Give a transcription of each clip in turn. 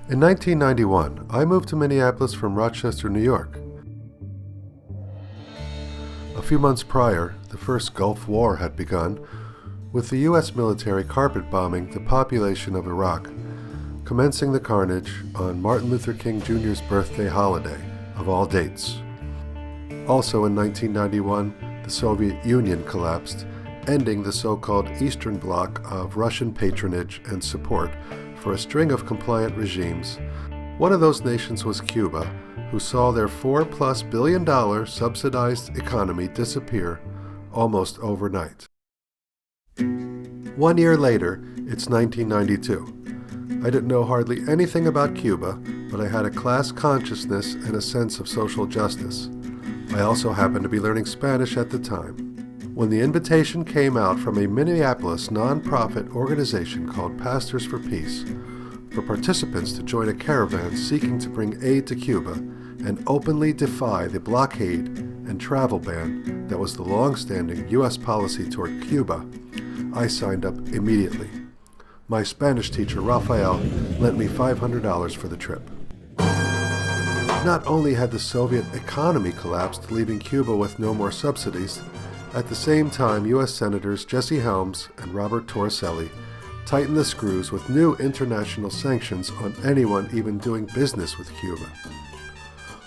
In 1991, I moved to Minneapolis from Rochester, New York. A few months prior, the first Gulf War had begun, with the U.S. military carpet bombing the population of Iraq, commencing the carnage on Martin Luther King Jr.'s birthday holiday, of all dates. Also in 1991, the Soviet Union collapsed, ending the so-called Eastern Bloc of Russian patronage and support for a string of compliant regimes. One of those nations was Cuba, who saw their $4+ billion subsidized economy disappear almost overnight. 1 year later, it's 1992. I didn't know hardly anything about Cuba, but I had a class consciousness and a sense of social justice. I also happened to be learning Spanish at the time. When the invitation came out from a Minneapolis non-profit organization called Pastors for Peace for participants to join a caravan seeking to bring aid to Cuba and openly defy the blockade and travel ban that was the long-standing U.S. policy toward Cuba, I signed up immediately. My Spanish teacher, Rafael, lent me $500 for the trip. Not only had the Soviet economy collapsed, leaving Cuba with no more subsidies, at the same time, U.S. Senators Jesse Helms and Robert Torricelli tightened the screws with new international sanctions on anyone even doing business with Cuba.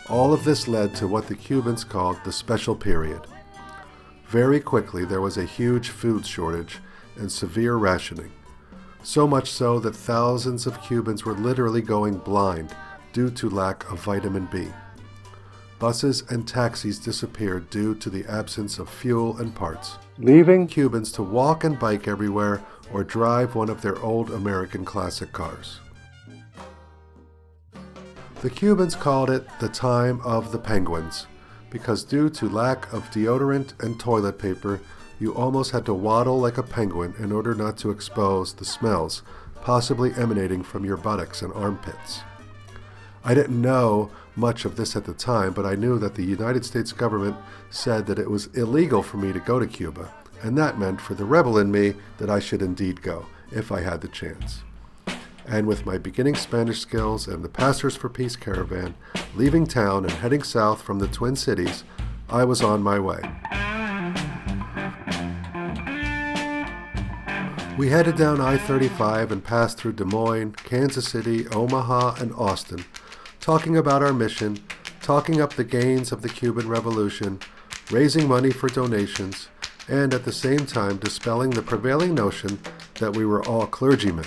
All of this led to what the Cubans called the Special Period. Very quickly, there was a huge food shortage and severe rationing, so much so that thousands of Cubans were literally going blind due to lack of vitamin B. Buses and taxis disappeared due to the absence of fuel and parts, leaving Cubans to walk and bike everywhere or drive one of their old American classic cars. The Cubans called it the time of the penguins, because due to lack of deodorant and toilet paper, you almost had to waddle like a penguin in order not to expose the smells possibly emanating from your buttocks and armpits. I didn't know much of this at the time, but I knew that the United States government said that it was illegal for me to go to Cuba, and that meant for the rebel in me that I should indeed go, if I had the chance. And with my beginning Spanish skills and the Pastors for Peace caravan, leaving town and heading south from the Twin Cities, I was on my way. We headed down I-35 and passed through Des Moines, Kansas City, Omaha, and Austin, talking about our mission, talking up the gains of the Cuban Revolution, raising money for donations, and at the same time dispelling the prevailing notion that we were all clergymen,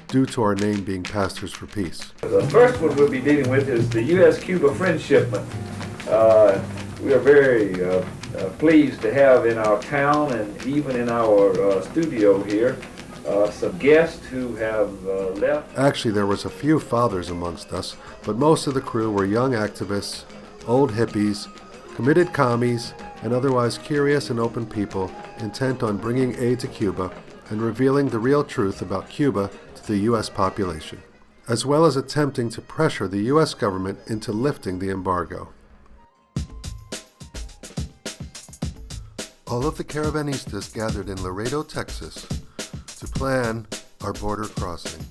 due to our name being Pastors for Peace. The first one we'll be dealing with is the U.S.-Cuba Friendshipment. We are very pleased to have in our town and even in our studio here some guests who have left. Actually, there was a few fathers amongst us, but most of the crew were young activists, old hippies, committed commies, and otherwise curious and open people intent on bringing aid to Cuba and revealing the real truth about Cuba to the U.S. population, as well as attempting to pressure the U.S. government into lifting the embargo. All of the caravanistas gathered in Laredo, Texas, to plan our border crossing.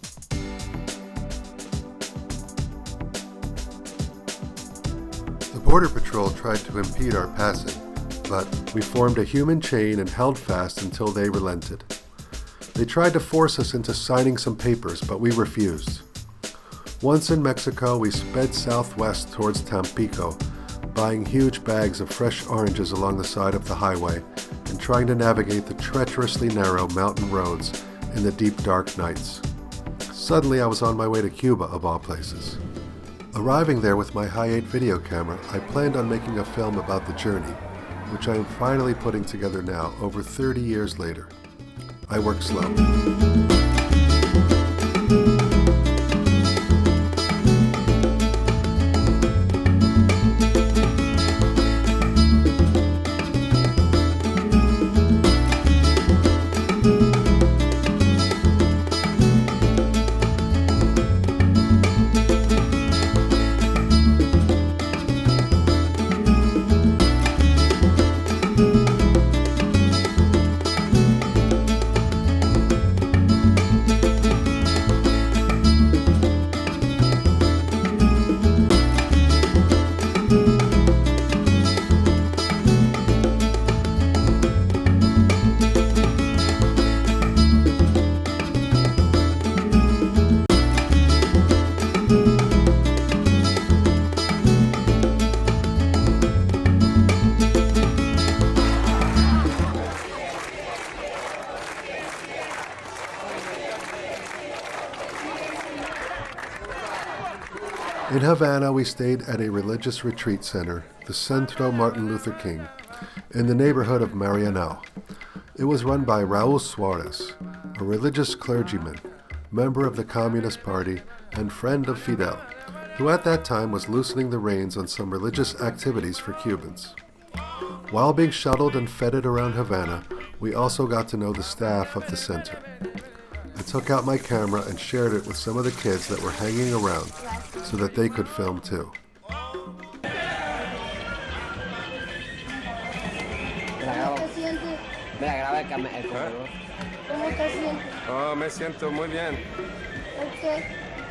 The Border Patrol tried to impede our passing, but we formed a human chain and held fast until they relented. They tried to force us into signing some papers, but we refused. Once in Mexico, we sped southwest towards Tampico, buying huge bags of fresh oranges along the side of the highway and trying to navigate the treacherously narrow mountain roads in the deep dark nights. Suddenly I was on my way to Cuba, of all places. Arriving there with my Hi8 video camera, I planned on making a film about the journey, which I am finally putting together now, over 30 years later. I work slow. In Havana, we stayed at a religious retreat center, the Centro Martin Luther King, in the neighborhood of Marianao. It was run by Raul Suarez, a religious clergyman, member of the Communist Party, and friend of Fidel, who at that time was loosening the reins on some religious activities for Cubans. While being shuttled and feted around Havana, we also got to know the staff of the center. I took out my camera and shared it with some of the kids that were hanging around so that they could film too. Oh, me siento muy bien.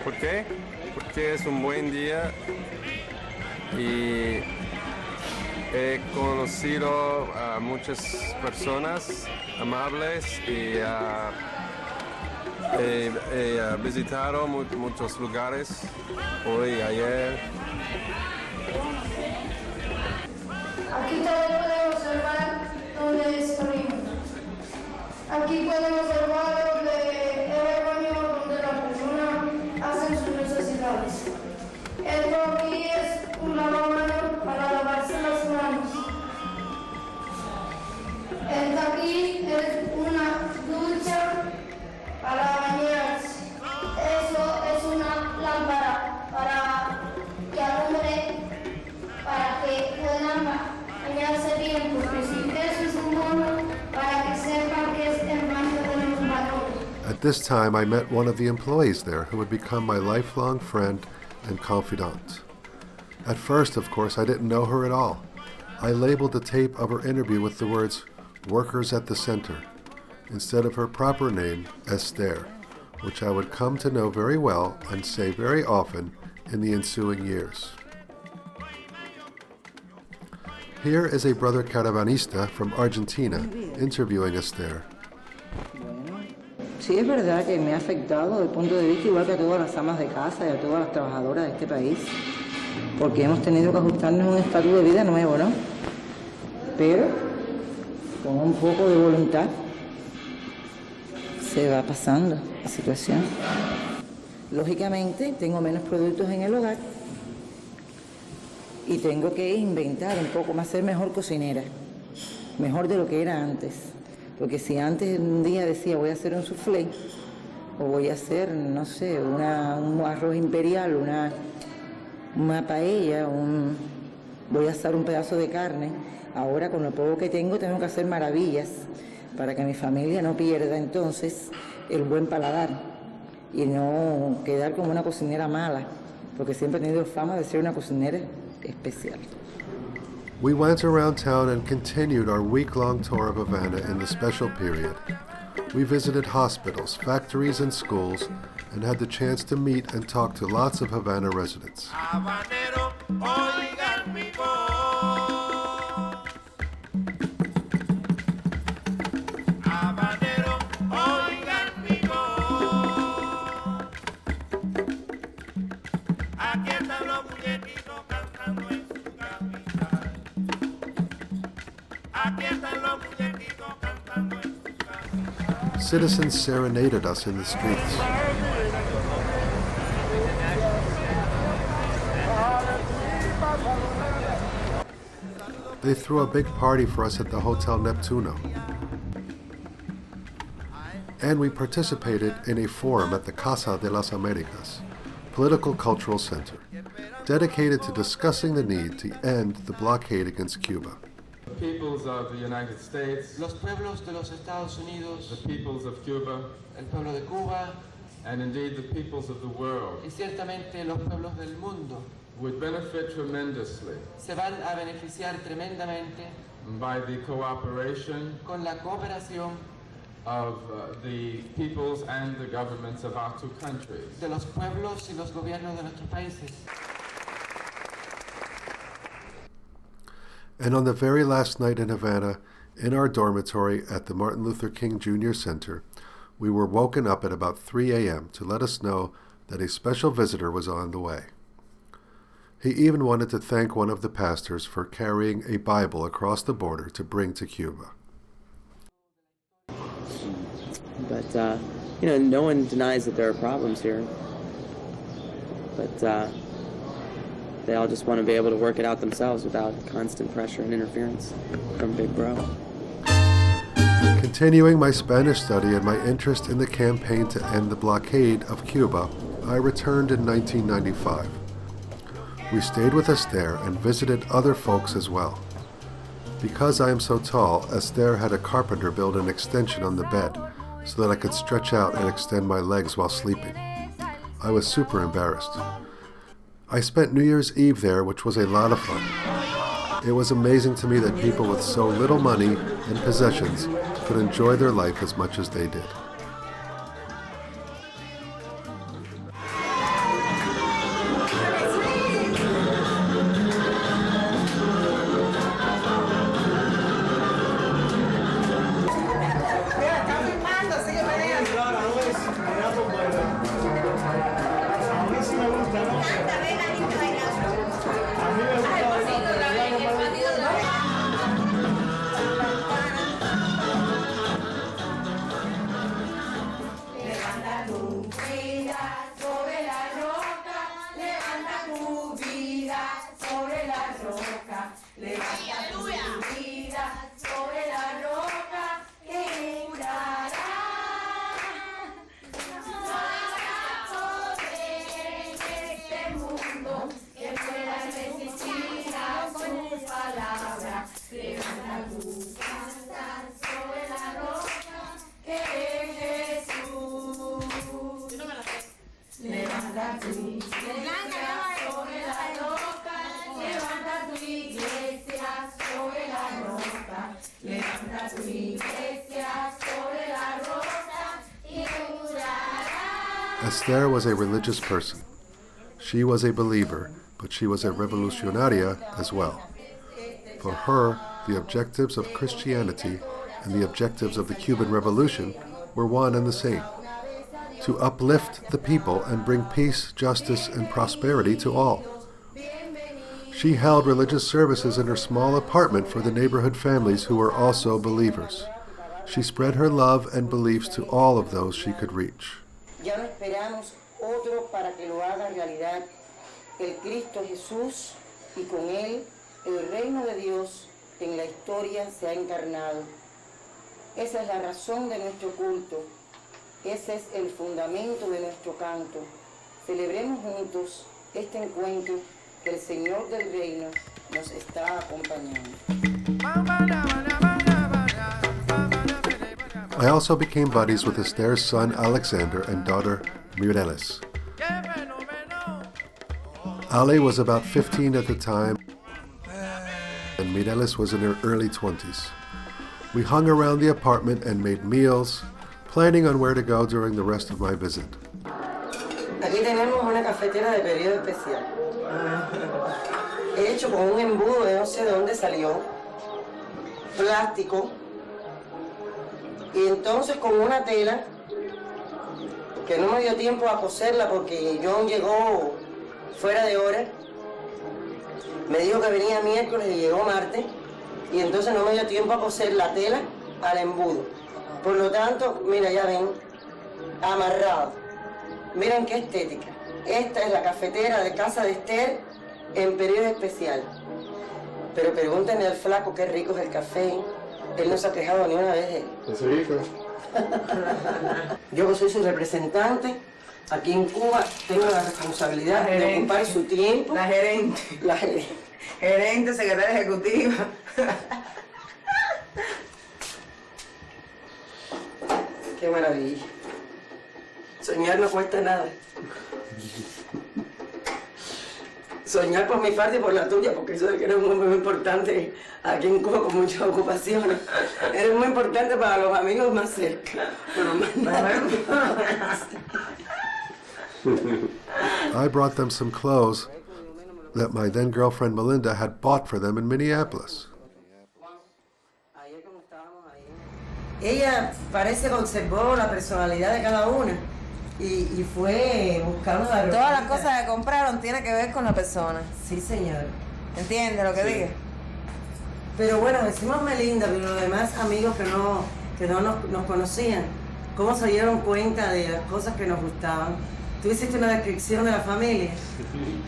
¿Por qué? Porque es un buen día y he conocido a muchas personas amables y he visitado muchos lugares hoy, ayer. Aquí también pueden observar donde estuvimos. Aquí pueden observar donde el baño donde las personas hacen sus necesidades. Esto aquí es un lavamanos para lavarse las manos. Esta aquí es una ducha para bañarse. Eso es una lámpara para que alumbre, para que puedan bañarse bien, porque si eso es un mono, para que sepan que es el baño de los varones. At this time, I met one of the employees there who would become my lifelong friend and confidant. At first, of course, I didn't know her at all. I labeled the tape of her interview with the words, "Workers at the Center," instead of her proper name, Esther, which I would come to know very well and say very often in the ensuing years. Here is a brother caravanista from Argentina interviewing Esther. Sí, es verdad que me ha afectado desde el punto de vista igual que a todas las amas de casa y a todas las trabajadoras de este país, porque hemos tenido que ajustarnos a un estatus de vida nuevo, ¿no? Pero con un poco de voluntad se va pasando la situación. Lógicamente tengo menos productos en el hogar y tengo que inventar un poco más, ser mejor cocinera, mejor de lo que era antes. Porque si antes un día decía voy a hacer un soufflé o voy a hacer, no sé, un arroz imperial, una paella, voy a hacer un pedazo de carne, ahora con lo poco que tengo que hacer maravillas para que mi familia no pierda entonces el buen paladar y no quedar como una cocinera mala, porque siempre he tenido fama de ser una cocinera especial. We went around town and continued our week-long tour of Havana in the special period. We visited hospitals, factories, and schools, and had the chance to meet and talk to lots of Havana residents. Habanero, oigan mi voz. Habanero, oigan mi voz. Aquí están los muñequitos cantando en su capital. Aquí están los muñequitos cantando en su capital. Citizens serenaded us in the streets. They threw a big party for us at the Hotel Neptuno. And we participated in a forum at the Casa de las Americas, political cultural center, dedicated to discussing the need to end the blockade against Cuba. The peoples of the United States, los pueblos de los Estados Unidos, the peoples of Cuba, el pueblo de Cuba and indeed the peoples of the world y ciertamente los pueblos del mundo would benefit tremendously se van a beneficiar tremendamente by the cooperation con la cooperación of the peoples and the governments of our two countries. de los pueblos y los gobiernos de nuestros países. And on the very last night in Havana, in our dormitory at the Martin Luther King Jr. Center, we were woken up at about 3 a.m. to let us know that a special visitor was on the way. He even wanted to thank one of the pastors for carrying a Bible across the border to bring to Cuba. But, no one denies that there are problems here. But They all just want to be able to work it out themselves without constant pressure and interference from Big Bro. Continuing my Spanish study and my interest in the campaign to end the blockade of Cuba, I returned in 1995. We stayed with Esther and visited other folks as well. Because I am so tall, Esther had a carpenter build an extension on the bed so that I could stretch out and extend my legs while sleeping. I was super embarrassed. I spent New Year's Eve there, which was a lot of fun. It was amazing to me that people with so little money and possessions could enjoy their life as much as they did. Esther was a religious person. She was a believer, but she was a revolucionaria as well. For her, the objectives of Christianity and the objectives of the Cuban Revolution were one and the same: to uplift the people and bring peace, justice, and prosperity to all. She held religious services in her small apartment for the neighborhood families who were also believers. She spread her love and beliefs to all of those she could reach. Ya no esperamos otro para que lo haga realidad. El Cristo Jesús, y con él el reino de Dios en la historia se ha encarnado. Esa es la razón de nuestro culto. Ese es el fundamento de nuestro canto. Celebremos juntos este encuentro que el Señor del Reino nos está acompañando. I also became buddies with Esther's son Alexander and daughter Mireles. Ale was about 15 at the time, and Mireles was in her early 20s. We hung around the apartment and made meals, planning on where to go during the rest of my visit. Aquí tenemos una cafetera de pedido especial. Hecho con un embudo de no sé de dónde salió, plástico, y entonces con una tela que no me dio tiempo a coserla porque John llegó fuera de hora. Me dijo que venía miércoles y llegó martes, y entonces no me dio tiempo a coser la tela al embudo. Por lo tanto, mira, ya ven, amarrado. Miren qué estética. Esta es la cafetera de casa de Esther en periodo especial. Pero pregúntenle al flaco qué rico es el café. Él no se ha quejado ni una vez de él. Es rico. Yo que soy su representante, aquí en Cuba tengo la responsabilidad de ocupar su tiempo. La gerente. La gerente. Gerente, secretaria ejecutiva. Qué maravilla. Soñar no cuesta nada. Soñar por mi parte y por la tuya, porque eso de que eres un hombre muy importante aquí en Cuba con muchas ocupaciones. Eres muy importante para los amigos más cerca. Pero más nada. I brought them some clothes that my then girlfriend Melinda had bought for them in Minneapolis. Ella parece conservó la personalidad de cada una y fue buscando la ropa. Todas las cosas que compraron tienen que ver con la persona. Sí, señor. ¿Entiendes lo que digo? Pero bueno, decimos Melinda, pero los demás amigos que no nos conocían, ¿cómo se dieron cuenta de las cosas que nos gustaban? Tú hiciste una descripción de la familia.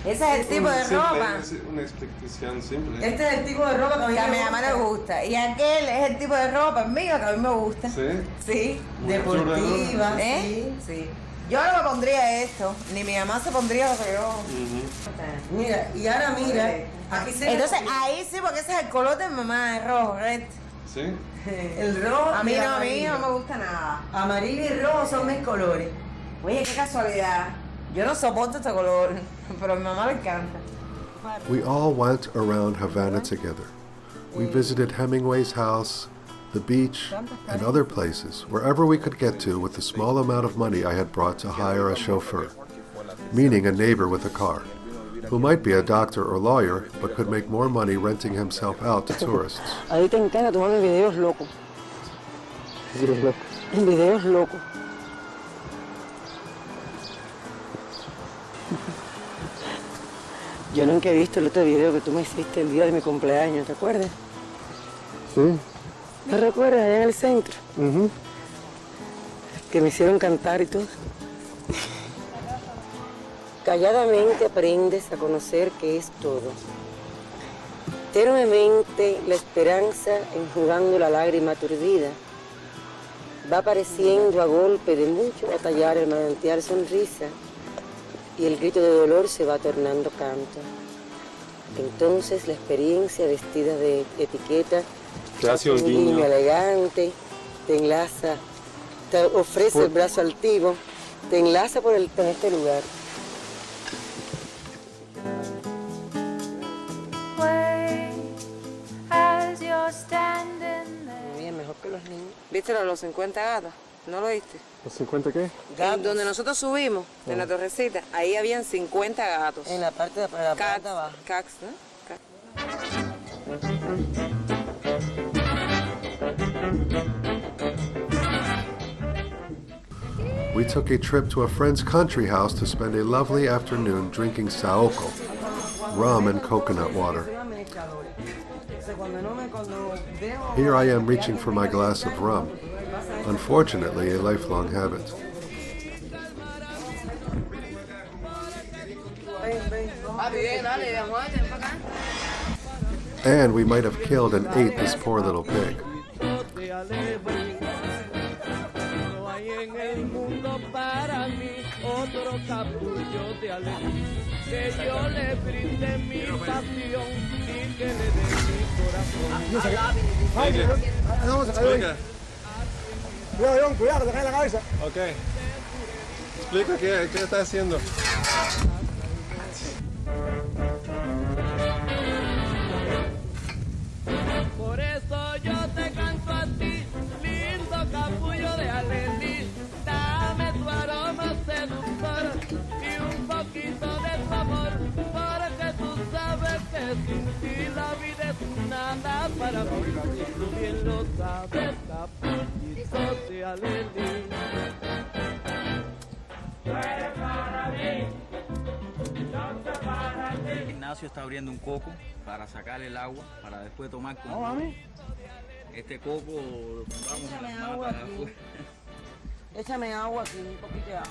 Ese es el tipo de ropa. Una explicación simple. Este es el tipo de ropa que a mi mamá le gusta. Y aquel es el tipo de ropa mío que a mí me gusta. ¿Sí? Sí, Muy deportiva. Sí. Yo no me pondría esto, ni mi mamá se pondría lo que yo. Mira, y ahora mira, aquí se. Entonces ahí sí, porque ese es el color de mi mamá, el rojo, red. ¿Sí? El rojo. A mí no me gusta nada. Amarillo y rojo son mis colores. Oye, qué casualidad. Yo no soporto este color, pero a mi mamá le encanta. We all went around Havana together. We visited Hemingway's house, the beach, and other places, wherever we could get to with the small amount of money I had brought to hire a chauffeur, meaning a neighbor with a car, who might be a doctor or lawyer, but could make more money renting himself out to tourists. A ti te encanta tomar videos locos. Videos locos. Yo nunca he visto el otro video que tú me hiciste el día de mi cumpleaños, ¿te acuerdas? Sí. ¿No recuerdas allá en el centro? Que me hicieron cantar y todo. Calladamente aprendes a conocer que es todo. Tenuemente la esperanza enjugando la lágrima aturdida va apareciendo a golpe de mucho batallar el manantial sonrisa y el grito de dolor se va tornando canto. Entonces la experiencia vestida de etiqueta, Gracias, un guiño guiño. elegante, te enlaza, te ofrece el brazo altivo, te enlaza en este lugar. Muy bien, mejor que los niños. ¿Viste lo de los 50 gatos? ¿No lo viste? ¿Los 50 qué? En donde nosotros subimos, en la torrecita, ahí habían 50 gatos. En la parte de la planta baja. Cats, ¿no? We took a trip to a friend's country house to spend a lovely afternoon drinking saoco, rum and coconut water. Here I am reaching for my glass of rum, unfortunately a lifelong habit. And we might have killed and ate this poor little pig. Explica. Cuidado, te cae la cabeza. Ok. Explica qué está haciendo. Por eso yo te canto a ti, lindo capullo de alelí. Dame tu aroma seductor y un poquito de tu amor, porque tú sabes que sin ti la vida es nada para mí. Tú bien lo sabes, capullito de alelí. Tú eres para mí, yo soy para ti. Ignacio está abriendo un coco para sacarle el agua, para después tomar con este coco lo pongamos en las matas afuera. Échame agua aquí, un poquito de agua.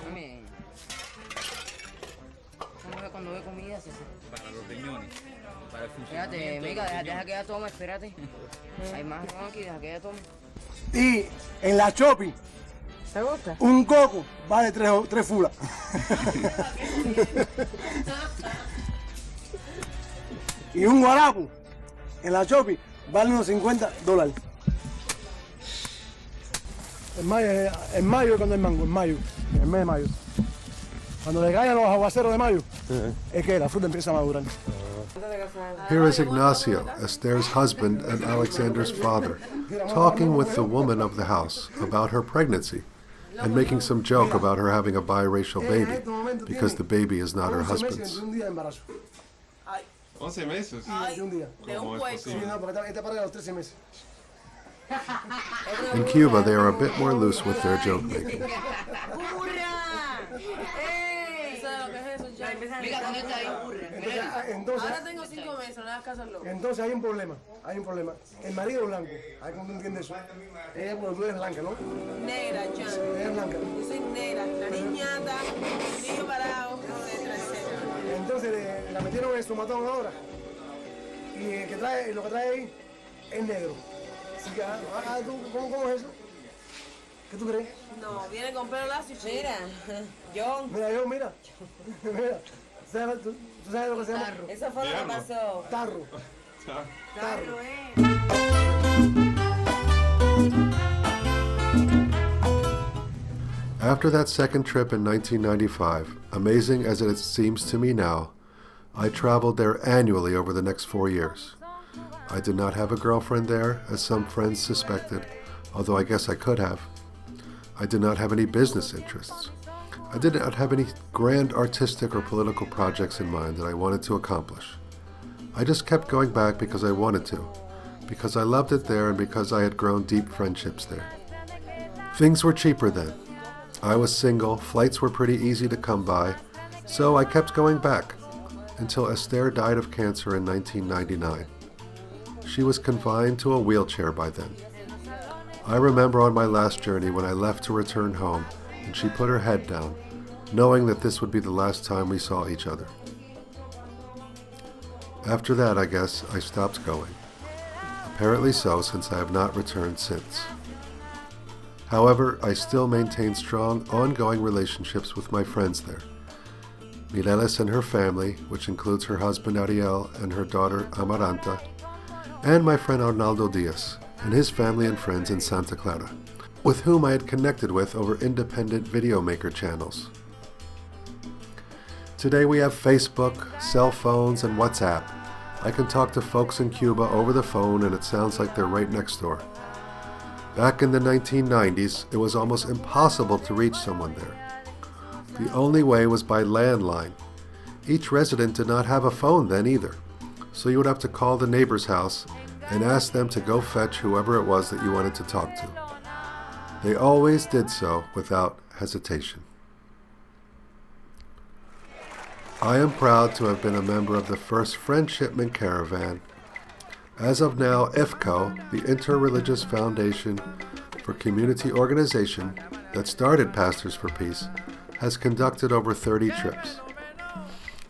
Cuando ve comida, sí. Para los riñones, para el Espérate, funcionamiento. mica, deja que ella tome, espérate. Hay más ron aquí, deja que ella tome. Y en la shopping, ¿Te gusta? un coco vale 3 fulas. Y un guarapo en la shopping vale unos $50. En mayo es cuando hay mango, en mayo, en el mes de mayo. Cuando le caigan los aguaceros de mayo, es que la fruta empieza a madurar. Here is Ignacio, Esther's husband and Alexander's father, talking with the woman of the house about her pregnancy and making some joke about her having a biracial baby because the baby is not her husband's. 11 meses. De un día. ¿Cómo es Sí, posible? no, porque esta para los 13 meses. In Cuba, they are a bit more loose with their joke making. ¡Hurra! ¡Ey! ¿Sabes lo que es eso, ya? Entonces, Ahora tengo 5 meses, no le hagas caso al loco. entonces hay un problema. El marido es blanco. A ver cómo tú entiendes eso. Ella, bueno, tú eres blanca, ¿no? Negra, John. Ella es blanca. Yo soy negra, la niñata, niño parado, etcétera. Entonces la metieron en el estomatón ahora. Y lo que trae ahí es negro. Así que, ¿cómo es eso? ¿Qué tú crees? No, viene con pelo lacio. Mira, John. Mira, mira. ¿Tú sabes lo que se llama? Eso fue lo que pasó. Tarro. Tarro, After that second trip in 1995, amazing as it seems to me now, I traveled there annually over the next 4 years. I did not have a girlfriend there, as some friends suspected, although I guess I could have. I did not have any business interests. I did not have any grand artistic or political projects in mind that I wanted to accomplish. I just kept going back because I wanted to, because I loved it there and because I had grown deep friendships there. Things were cheaper then. I was single, flights were pretty easy to come by, so I kept going back until Esther died of cancer in 1999. She was confined to a wheelchair by then. I remember on my last journey when I left to return home and she put her head down, knowing that this would be the last time we saw each other. After that, I guess, I stopped going. Apparently so, since I have not returned since. However, I still maintain strong, ongoing relationships with my friends there. Mireles and her family, which includes her husband Ariel and her daughter Amaranta, and my friend Arnaldo Diaz and his family and friends in Santa Clara, with whom I had connected with over independent video maker channels. Today we have Facebook, cell phones, and WhatsApp. I can talk to folks in Cuba over the phone and it sounds like they're right next door. Back in the 1990s, it was almost impossible to reach someone there. The only way was by landline. Each resident did not have a phone then either, so you would have to call the neighbor's house and ask them to go fetch whoever it was that you wanted to talk to. They always did so without hesitation. I am proud to have been a member of the first Friendshipment Caravan. As of now, IFCO, the Interreligious Foundation for Community Organization that started Pastors for Peace, has conducted over 30 trips.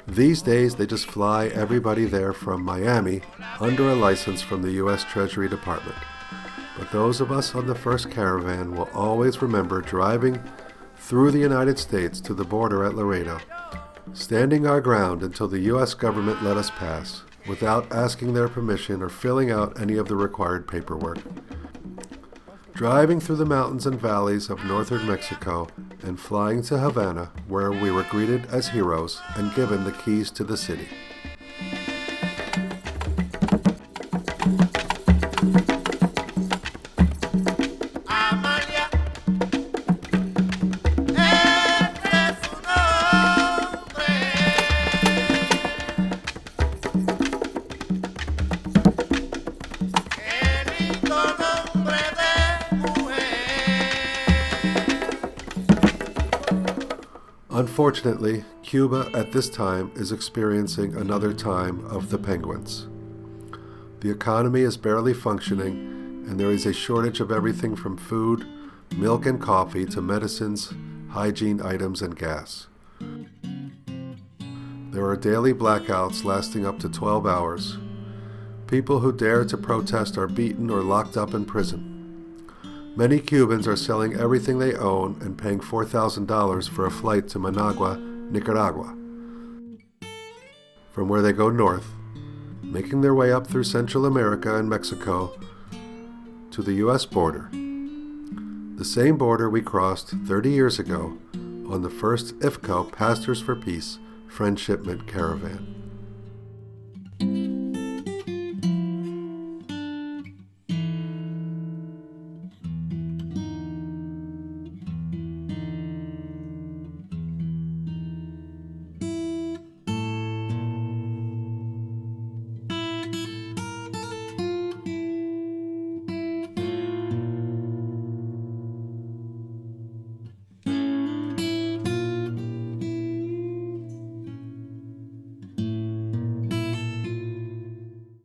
These days, they just fly everybody there from Miami under a license from the U.S. Treasury Department. But those of us on the first caravan will always remember driving through the United States to the border at Laredo, standing our ground until the U.S. government let us pass, without asking their permission or filling out any of the required paperwork. Driving through the mountains and valleys of northern Mexico and flying to Havana, where we were greeted as heroes and given the keys to the city. Unfortunately, Cuba at this time is experiencing another time of the penguins. The economy is barely functioning, and there is a shortage of everything from food, milk and coffee to medicines, hygiene items, and gas. There are daily blackouts lasting up to 12 hours. People who dare to protest are beaten or locked up in prison. Many Cubans are selling everything they own and paying $4,000 for a flight to Managua, Nicaragua, from where they go north, making their way up through Central America and Mexico to the U.S. border, the same border we crossed 30 years ago on the first IFCO Pastors for Peace Friendshipment Caravan.